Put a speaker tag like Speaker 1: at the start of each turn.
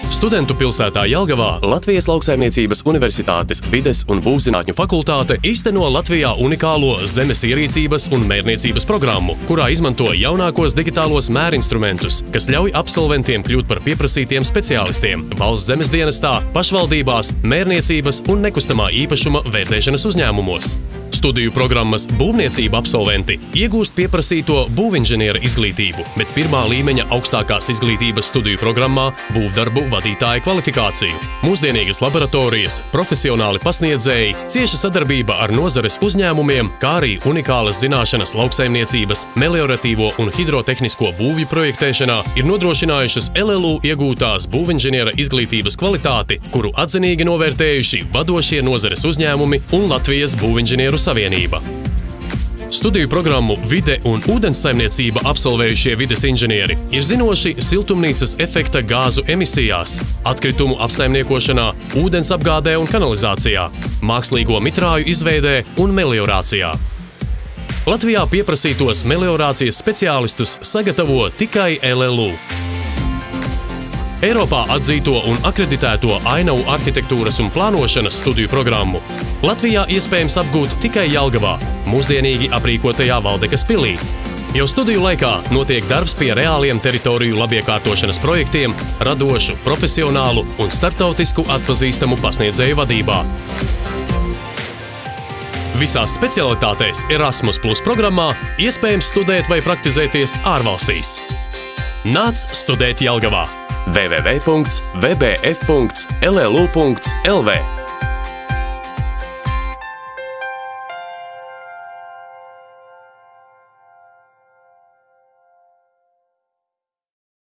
Speaker 1: Studentu pilsētā Jelgavā Latvijas Lauksaimniecības Universitātes vides un būvzinātņu fakultāte īsteno Latvijā unikālo zemes ierīcības un mērniecības programmu, kurā izmanto jaunākos digitālos mērinstrumentus, kas ļauj absolventiem kļūt par pieprasītiem speciālistiem valsts zemes dienestā, pašvaldībās, mērniecības un nekustamā īpašuma vērtēšanas uzņēmumos. Studiju programmas būvniecība absolventi iegūst pieprasīto būvinženiera izglītību, bet pirmā līmeņa augstākās izglītības studiju programmā būvdarbu vadītāja kvalifikāciju. Mūsdienīgas laboratorijas, profesionāli pasniedzēji, cieša sadarbība ar nozares uzņēmumiem, kā arī unikālas zināšanas lauksaimniecības, melioratīvo un hidrotehnisko būvju projektēšanā ir nodrošinājušas LLU iegūtās būvinženiera izglītības kvalitāti, kuru atzinīgi novērtējuši vadošie nozares uzņēmumi un Latvijas būvinženieru savienība. Studiju programmu Vide un ūdenssaimniecība absolvējušie vides inženieri ir zinoši siltumnīcas efekta gāzu emisijās, atkritumu apsaimniekošanā, ūdens apgādē un kanalizācijā, mākslīgo mitrāju izveidē un meliorācijā. Latvijā pieprasītos meliorācijas speciālistus sagatavo tikai LLU. Eiropā atzīto un akreditēto ainavu arhitektūras un plānošanas studiju programmu Latvijā iespējams apgūt tikai Jelgavā, mūsdienīgi aprīkotajā Valdekas pilī. Jau studiju laikā notiek darbs pie reāliem teritoriju labiekārtošanas projektiem, radošu, profesionālu un starptautisku atpazīstamu pasniedzēju vadībā. Visās specialitātēs Erasmus Plus programmā iespējams studēt vai praktizēties ārvalstīs. Nāc studēt Jelgavā! www.vbf.llu.lv